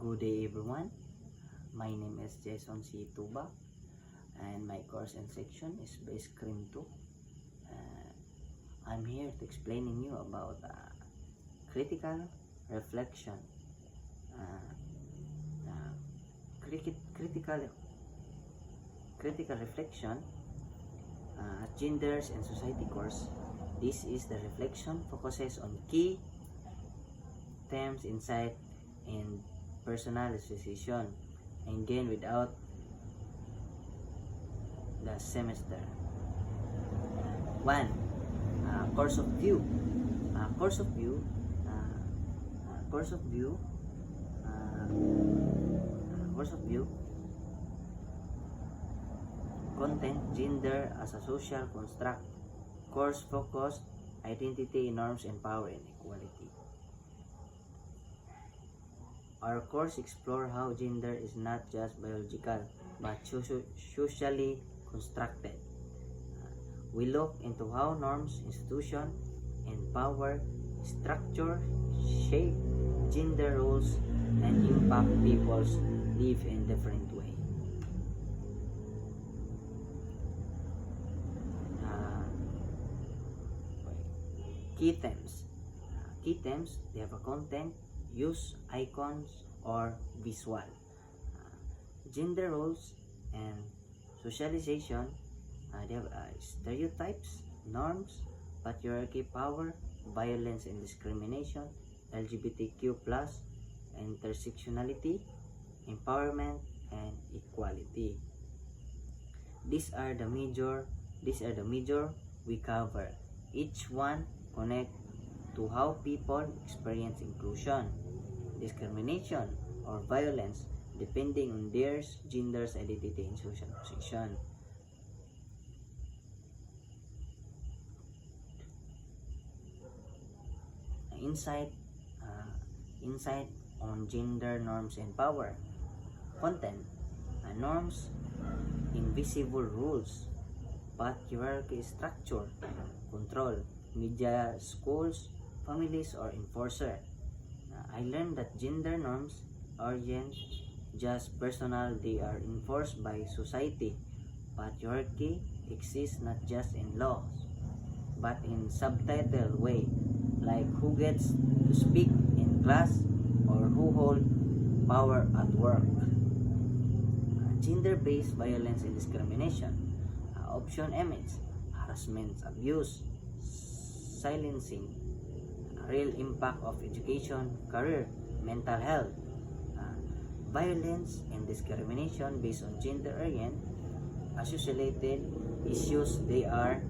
Good day everyone, my name is Jason C. Tuba and my course and section is Base Cream 2. I'm here to explaining you about critical reflection. Critical reflection, genders and society course. This is the reflection focuses on key themes, insight, and personalization, and gain without the semester. 1. Course of view. Course of view. Content: gender as a social construct. Course focused: identity, norms, and power and equality. Our course explore how gender is not just biological but socially constructed. We look into how norms, institution, and power structure shape gender roles and impact people's live in different way. Key themes. They have a content, use, icons, or visual. Gender roles and socialization. They have stereotypes, norms, patriarchy, power, violence and discrimination, LGBTQ+, intersectionality, empowerment, and equality. These are the major we cover. Each one connect to how people experience inclusion, discrimination, or violence depending on their gender's identity and social position. Insight on gender norms and power. Content: norms, invisible rules, patriarchy structure, control, media, schools, families, or enforcer. I learned that gender norms aren't just personal, they are enforced by society. Patriarchy exists not just in laws, but in subtitle way, like who gets to speak in class or who hold power at work. Gender-based violence and discrimination. Option image, harassment, abuse, silencing, real impact of education, career, mental health. Violence and discrimination based on gender orient associated issues. They are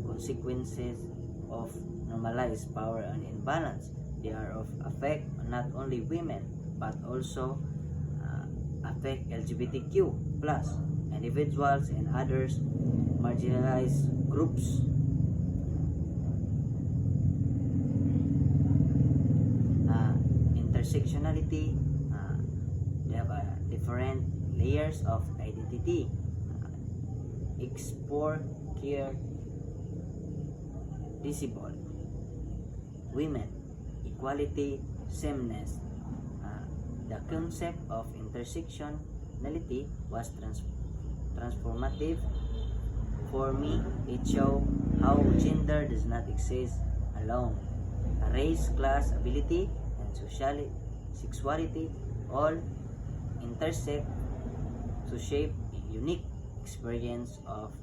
consequences of normalized power and imbalance. They are of affect not only women but also affect LGBTQ plus individuals and others marginalized groups. Intersectionality. They have different layers of identity. Explore care, disabled, women, equality, sameness. The concept of intersectionality was transformative for me. It showed how gender does not exist alone. Race, class, ability, and sexuality all intersect to shape a unique experience of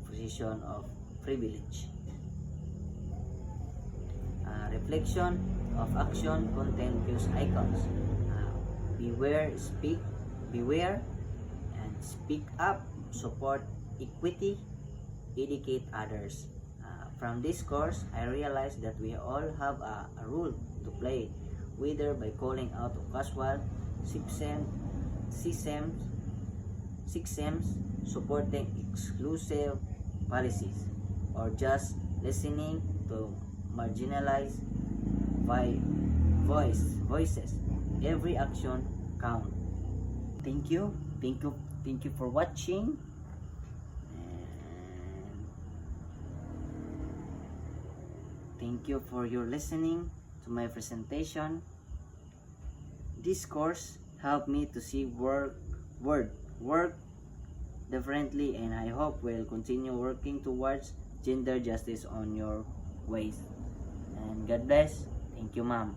position of privilege. Reflection of action, content, use, icons. Beware and speak up, support equity, educate others. From this course, I realized that we all have a role to play, whether by calling out to casual, systems, supporting exclusive policies, or just listening to marginalized voices. Every action counts. Thank you for watching. And thank you for your listening to my presentation. This course help me to see work differently, and I hope will continue working towards gender justice on your ways. And God bless. Thank you, ma'am.